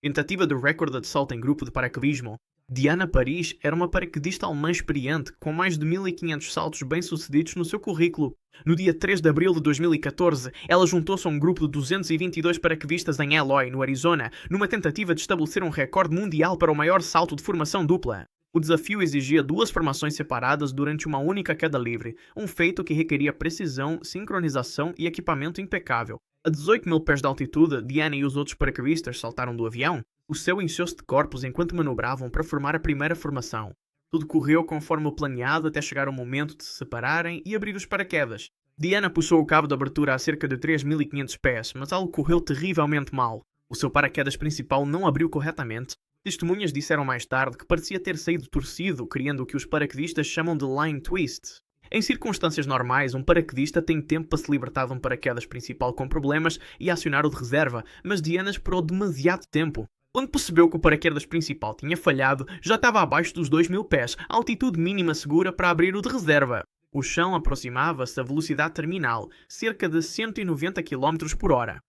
Tentativa de recorde de salto em grupo de paraquedismo. Diana Paris era uma paraquedista alemã experiente, com mais de 1500 saltos bem-sucedidos no seu currículo. No dia 3 de abril de 2014, ela juntou-se a um grupo de 222 paraquedistas em Eloy, no Arizona, numa tentativa de estabelecer um recorde mundial para o maior salto de formação dupla. O desafio exigia duas formações separadas durante uma única queda livre, um feito que requeria precisão, sincronização e equipamento impecável. A 18 mil pés de altitude, Diana e os outros paraquedistas saltaram do avião. O céu encheu-se de corpos enquanto manobravam para formar a primeira formação. Tudo correu conforme o planeado até chegar o momento de se separarem e abrir os paraquedas. Diana puxou o cabo de abertura a cerca de 3.500 pés, mas algo correu terrivelmente mal. O seu paraquedas principal não abriu corretamente. Testemunhas disseram mais tarde que parecia ter saído torcido, criando o que os paraquedistas chamam de line twist. Em circunstâncias normais, um paraquedista tem tempo para se libertar de um paraquedas principal com problemas e acionar o de reserva, mas Diana esperou demasiado tempo. Quando percebeu que o paraquedas principal tinha falhado, já estava abaixo dos 2.000 pés, a altitude mínima segura para abrir o de reserva. O chão aproximava-se da velocidade terminal, cerca de 190 km por hora.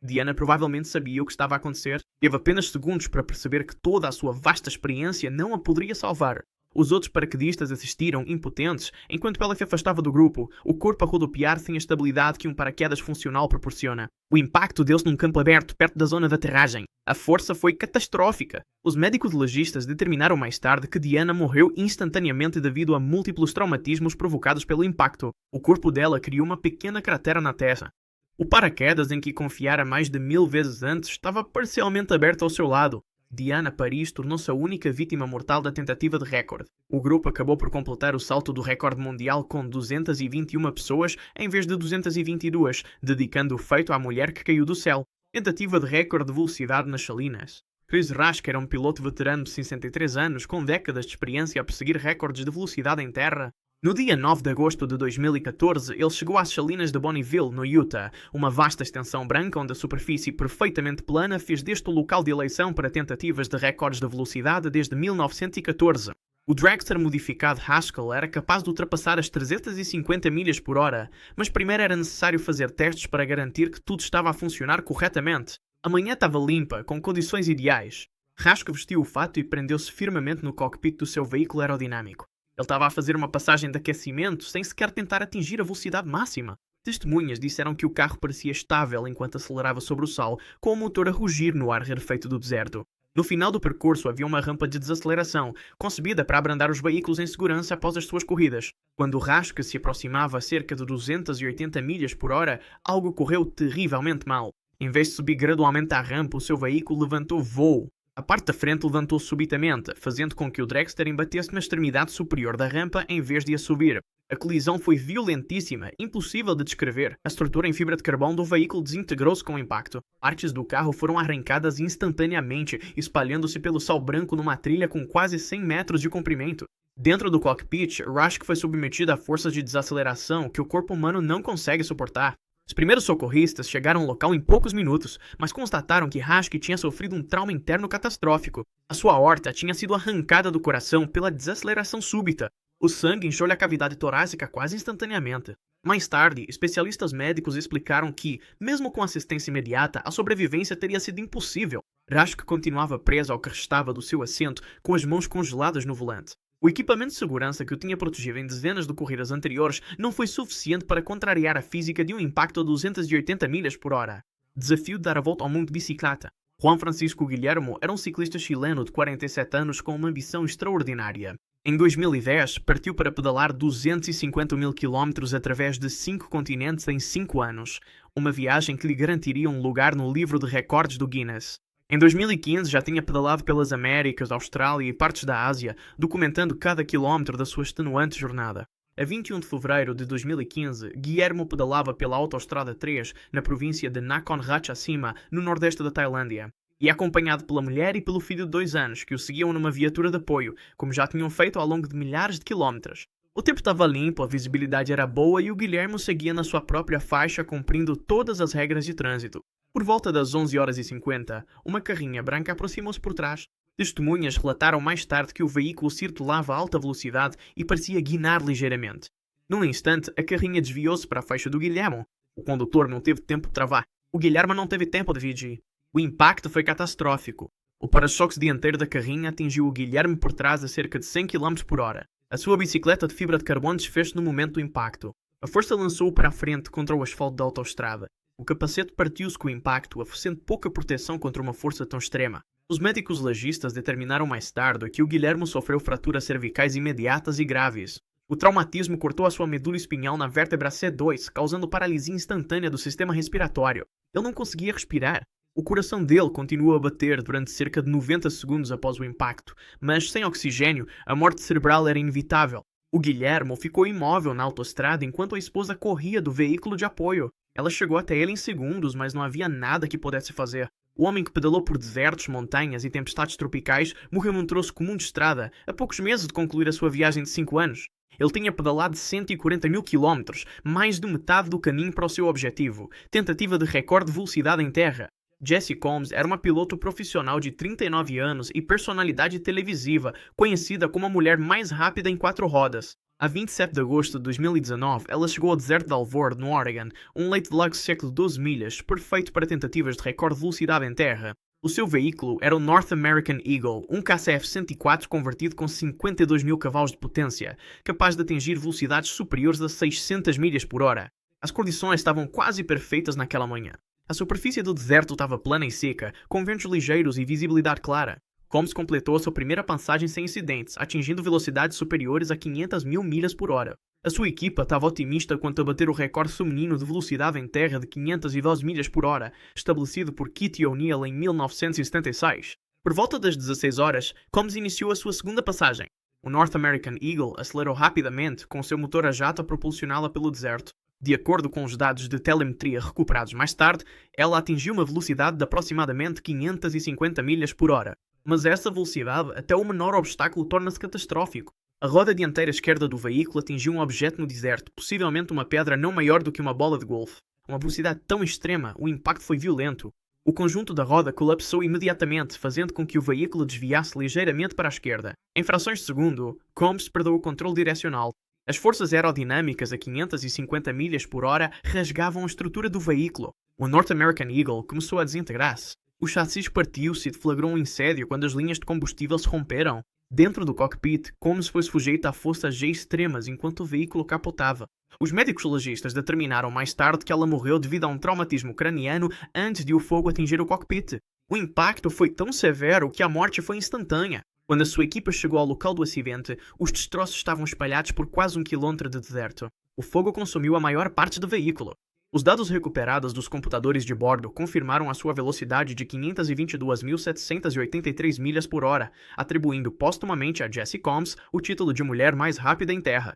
Diana provavelmente sabia o que estava a acontecer. Teve apenas segundos para perceber que toda a sua vasta experiência não a poderia salvar. Os outros paraquedistas assistiram, impotentes, enquanto ela se afastava do grupo, o corpo a rodopiar sem a estabilidade que um paraquedas funcional proporciona. O impacto deu-se num campo aberto, perto da zona de aterragem. A força foi catastrófica. Os médicos legistas determinaram mais tarde que Diana morreu instantaneamente devido a múltiplos traumatismos provocados pelo impacto. O corpo dela criou uma pequena cratera na terra. O paraquedas em que confiara mais de 1000 vezes antes estava parcialmente aberto ao seu lado. Diana Paris tornou-se a única vítima mortal da tentativa de recorde. O grupo acabou por completar o salto do recorde mundial com 221 pessoas em vez de 222, dedicando o feito à mulher que caiu do céu. Tentativa de recorde de velocidade nas salinas. Chris Rasch era um piloto veterano de 63 anos com décadas de experiência a perseguir recordes de velocidade em terra. No dia 9 de agosto de 2014, ele chegou às salinas de Bonneville, no Utah, uma vasta extensão branca onde a superfície perfeitamente plana fez deste o local de eleição para tentativas de recordes de velocidade desde 1914. O dragster modificado Haskell era capaz de ultrapassar as 350 milhas por hora, mas primeiro era necessário fazer testes para garantir que tudo estava a funcionar corretamente. A manhã estava limpa, com condições ideais. Haskell vestiu o fato e prendeu-se firmemente no cockpit do seu veículo aerodinâmico. Ele estava a fazer uma passagem de aquecimento sem sequer tentar atingir a velocidade máxima. Testemunhas disseram que o carro parecia estável enquanto acelerava sobre o sal, com o motor a rugir no ar rarefeito do deserto. No final do percurso havia uma rampa de desaceleração, concebida para abrandar os veículos em segurança após as suas corridas. Quando o rasca se aproximava a cerca de 280 milhas por hora, algo correu terrivelmente mal. Em vez de subir gradualmente à rampa, o seu veículo levantou voo. A parte da frente levantou-se subitamente, fazendo com que o dragster embatesse na extremidade superior da rampa em vez de a subir. A colisão foi violentíssima, impossível de descrever. A estrutura em fibra de carvão do veículo desintegrou-se com o impacto. Partes do carro foram arrancadas instantaneamente, espalhando-se pelo sal branco numa trilha com quase 100 metros de comprimento. Dentro do cockpit, Rasch foi submetido a forças de desaceleração que o corpo humano não consegue suportar. Os primeiros socorristas chegaram ao local em poucos minutos, mas constataram que Rasch tinha sofrido um trauma interno catastrófico. A sua aorta tinha sido arrancada do coração pela desaceleração súbita. O sangue encheu-lhe a cavidade torácica quase instantaneamente. Mais tarde, especialistas médicos explicaram que, mesmo com assistência imediata, a sobrevivência teria sido impossível. Rasch continuava preso ao que restava do seu assento, com as mãos congeladas no volante. O equipamento de segurança que o tinha protegido em dezenas de corridas anteriores não foi suficiente para contrariar a física de um impacto a 280 milhas por hora. Desafio de dar a volta ao mundo de bicicleta. Juan Francisco Guillermo era um ciclista chileno de 47 anos com uma ambição extraordinária. Em 2010, partiu para pedalar 250 mil quilómetros através de 5 continentes em 5 anos, uma viagem que lhe garantiria um lugar no livro de recordes do Guinness. Em 2015 já tinha pedalado pelas Américas, Austrália e partes da Ásia, documentando cada quilómetro da sua extenuante jornada. A 21 de fevereiro de 2015, Guillermo pedalava pela Autostrada 3, na província de Nakhon Ratchasima, no nordeste da Tailândia. E acompanhado pela mulher e pelo filho de 2 anos, que o seguiam numa viatura de apoio, como já tinham feito ao longo de milhares de quilómetros. O tempo estava limpo, a visibilidade era boa e o Guillermo seguia na sua própria faixa, cumprindo todas as regras de trânsito. Por volta das 11h50, uma carrinha branca aproximou-se por trás. Testemunhas relataram mais tarde que o veículo circulava a alta velocidade e parecia guinar ligeiramente. Num instante, a carrinha desviou-se para a faixa do Guillermo. O condutor não teve tempo de travar. O Guillermo não teve tempo de dirigir. O impacto foi catastrófico. O para-choques dianteiro da carrinha atingiu o Guilherme por trás a cerca de 100 km/h. A sua bicicleta de fibra de carbono desfez-se no momento do impacto. A força lançou-o para a frente contra o asfalto da autoestrada. O capacete partiu-se com o impacto, oferecendo pouca proteção contra uma força tão extrema. Os médicos legistas determinaram mais tarde que o Guilherme sofreu fraturas cervicais imediatas e graves. O traumatismo cortou a sua medula espinhal na vértebra C2, causando paralisia instantânea do sistema respiratório. Ele não conseguia respirar. O coração dele continuou a bater durante cerca de 90 segundos após o impacto, mas sem oxigênio, a morte cerebral era inevitável. O Guilherme ficou imóvel na autoestrada enquanto a esposa corria do veículo de apoio. Ela chegou até ele em segundos, mas não havia nada que pudesse fazer. O homem que pedalou por desertos, montanhas e tempestades tropicais morreu num troço comum de estrada, a poucos meses de concluir a sua viagem de 5 anos. Ele tinha pedalado 140 mil quilómetros, mais de metade do caminho para o seu objetivo, tentativa de recorde de velocidade em terra. Jessie Combs era uma piloto profissional de 39 anos e personalidade televisiva, conhecida como a mulher mais rápida em 4 rodas. A 27 de agosto de 2019, ela chegou ao deserto de Alvord, no Oregon, um leito de lago seco de 12 milhas, perfeito para tentativas de recorde de velocidade em terra. O seu veículo era o North American Eagle, um caça F-104 convertido com 52 mil cavalos de potência, capaz de atingir velocidades superiores a 600 milhas por hora. As condições estavam quase perfeitas naquela manhã. A superfície do deserto estava plana e seca, com ventos ligeiros e visibilidade clara. Combs completou a sua primeira passagem sem incidentes, atingindo velocidades superiores a 500 mil milhas por hora. A sua equipa estava otimista quanto a bater o recorde feminino de velocidade em terra de 512 milhas por hora, estabelecido por Kitty O'Neill em 1976. Por volta das 16 horas, Combs iniciou a sua segunda passagem. O North American Eagle acelerou rapidamente, com seu motor a jato a propulsioná-la pelo deserto. De acordo com os dados de telemetria recuperados mais tarde, ela atingiu uma velocidade de aproximadamente 550 milhas por hora. Mas essa velocidade, até o menor obstáculo, torna-se catastrófico. A roda dianteira esquerda do veículo atingiu um objeto no deserto, possivelmente uma pedra não maior do que uma bola de golfe. Uma velocidade tão extrema, o impacto foi violento. O conjunto da roda colapsou imediatamente, fazendo com que o veículo desviasse ligeiramente para a esquerda. Em frações de segundo, Combs perdeu o controle direcional. As forças aerodinâmicas a 550 milhas por hora rasgavam a estrutura do veículo. O North American Eagle começou a desintegrar-se. O chassi partiu-se e deflagrou um incêndio quando as linhas de combustível se romperam. Dentro do cockpit, Combs foi sujeito a forças G extremas enquanto o veículo capotava. Os médicos legistas determinaram mais tarde que ela morreu devido a um traumatismo craniano antes de o fogo atingir o cockpit. O impacto foi tão severo que a morte foi instantânea. Quando a sua equipa chegou ao local do acidente, os destroços estavam espalhados por quase 1 quilômetro de deserto. O fogo consumiu a maior parte do veículo. Os dados recuperados dos computadores de bordo confirmaram a sua velocidade de 522.783 milhas por hora, atribuindo póstumamente a Jessie Combs o título de mulher mais rápida em terra.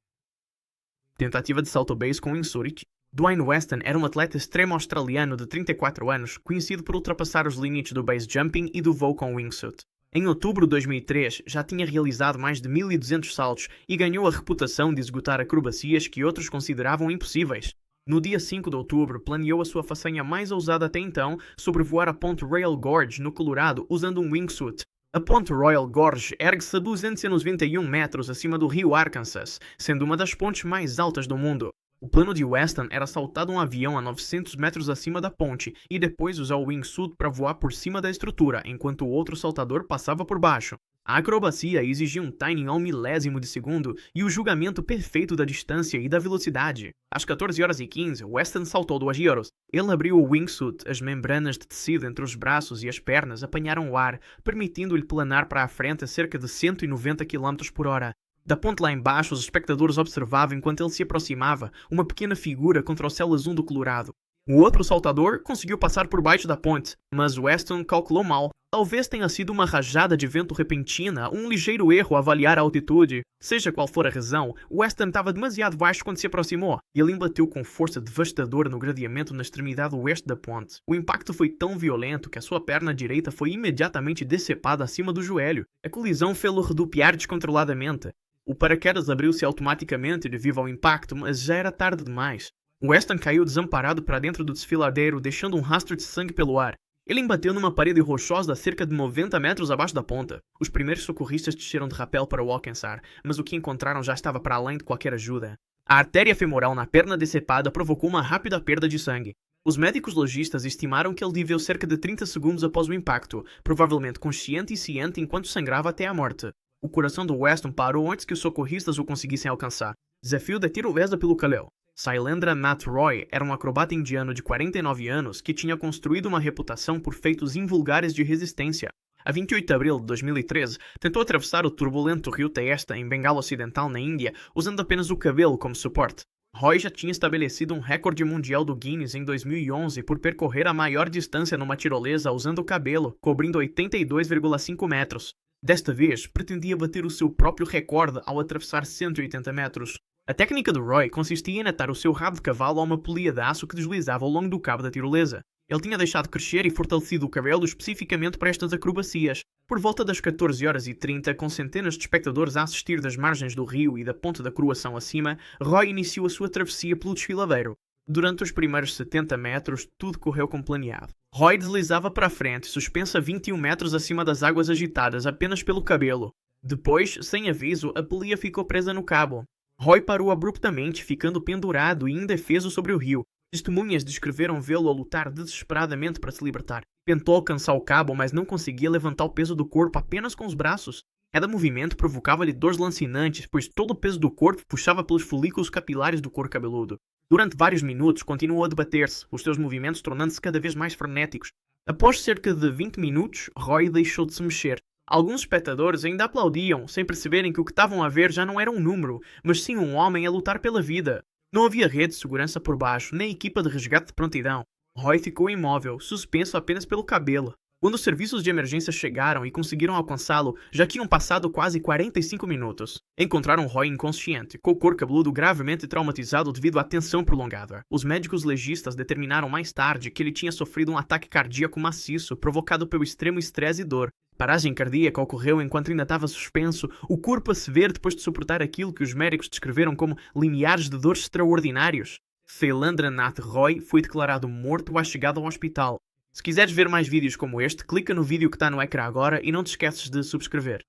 Tentativa de salto base com wingsuit. Dwayne Weston era um atleta extremo australiano de 34 anos, conhecido por ultrapassar os limites do base jumping e do voo com wingsuit. Em outubro de 2003, já tinha realizado mais de 1.200 saltos e ganhou a reputação de executar acrobacias que outros consideravam impossíveis. No dia 5 de outubro, planeou a sua façanha mais ousada até então, sobrevoar a ponte Royal Gorge, no Colorado, usando um wingsuit. A ponte Royal Gorge ergue-se a 291 metros acima do rio Arkansas, sendo uma das pontes mais altas do mundo. O plano de Weston era saltar um avião a 900 metros acima da ponte e depois usar o wingsuit para voar por cima da estrutura, enquanto o outro saltador passava por baixo. A acrobacia exigia um timing ao milésimo de segundo e o julgamento perfeito da distância e da velocidade. Às 14h15, Weston saltou 2 euros. Ele abriu o wingsuit, as membranas de tecido entre os braços e as pernas apanharam o ar, permitindo-lhe planar para a frente a cerca de 190 km por hora. Da ponte lá embaixo, os espectadores observavam enquanto ele se aproximava, uma pequena figura contra o céu azul do Colorado. O outro saltador conseguiu passar por baixo da ponte, mas Weston calculou mal. Talvez tenha sido uma rajada de vento repentina, um ligeiro erro a avaliar a altitude. Seja qual for a razão, Weston estava demasiado baixo quando se aproximou, e ele embateu com força devastadora no gradeamento na extremidade oeste da ponte. O impacto foi tão violento que a sua perna direita foi imediatamente decepada acima do joelho. A colisão fê-lo redupiar descontroladamente. O paraquedas abriu-se automaticamente devido ao impacto, mas já era tarde demais. Weston caiu desamparado para dentro do desfiladeiro, deixando um rastro de sangue pelo ar. Ele embateu numa parede rochosa a cerca de 90 metros abaixo da ponta. Os primeiros socorristas desceram de rapel para o alcançar, mas o que encontraram já estava para além de qualquer ajuda. A artéria femoral na perna decepada provocou uma rápida perda de sangue. Os médicos legistas estimaram que ele viveu cerca de 30 segundos após o impacto, provavelmente consciente e ciente enquanto sangrava até à morte. O coração do Weston parou antes que os socorristas o conseguissem alcançar. Desafio da tirolesa pelo Kalel. Sailendra Nath Roy era um acrobata indiano de 49 anos que tinha construído uma reputação por feitos invulgares de resistência. A 28 de abril de 2013, tentou atravessar o turbulento rio Teesta em Bengala Ocidental, na Índia, usando apenas o cabelo como suporte. Roy já tinha estabelecido um recorde mundial do Guinness em 2011 por percorrer a maior distância numa tirolesa usando o cabelo, cobrindo 82,5 metros. Desta vez, pretendia bater o seu próprio recorde ao atravessar 180 metros. A técnica de Roy consistia em atar o seu rabo de cavalo a uma polia de aço que deslizava ao longo do cabo da tirolesa. Ele tinha deixado crescer e fortalecido o cabelo especificamente para estas acrobacias. Por volta das 14h30, com centenas de espectadores a assistir das margens do rio e da ponte da croação acima, Roy iniciou a sua travessia pelo desfiladeiro. Durante os primeiros 70 metros, tudo correu como planeado. Roy deslizava para a frente, suspenso a 21 metros acima das águas agitadas apenas pelo cabelo. Depois, sem aviso, a polia ficou presa no cabo. Roy parou abruptamente, ficando pendurado e indefeso sobre o rio. Testemunhas descreveram vê-lo a lutar desesperadamente para se libertar. Tentou alcançar o cabo, mas não conseguia levantar o peso do corpo apenas com os braços. Cada movimento provocava-lhe dores lancinantes, pois todo o peso do corpo puxava pelos folículos capilares do couro cabeludo. Durante vários minutos continuou a debater-se, os seus movimentos tornando-se cada vez mais frenéticos. Após cerca de 20 minutos, Roy deixou de se mexer. Alguns espectadores ainda aplaudiam, sem perceberem que o que estavam a ver já não era um número, mas sim um homem a lutar pela vida. Não havia rede de segurança por baixo, nem equipa de resgate de prontidão. Roy ficou imóvel, suspenso apenas pelo cabelo. Quando os serviços de emergência chegaram e conseguiram alcançá-lo, já tinham passado quase 45 minutos. Encontraram Roy inconsciente, com o couro cabeludo gravemente traumatizado devido à tensão prolongada. Os médicos legistas determinaram mais tarde que ele tinha sofrido um ataque cardíaco maciço provocado pelo extremo estresse e dor. A paragem cardíaca ocorreu enquanto ainda estava suspenso, o corpo a se ver depois de suportar aquilo que os médicos descreveram como limiares de dores extraordinários. Sailendra Nath Roy foi declarado morto à chegada ao hospital. Se quiseres ver mais vídeos como este, clica no vídeo que está no ecrã agora e não te esqueces de subscrever.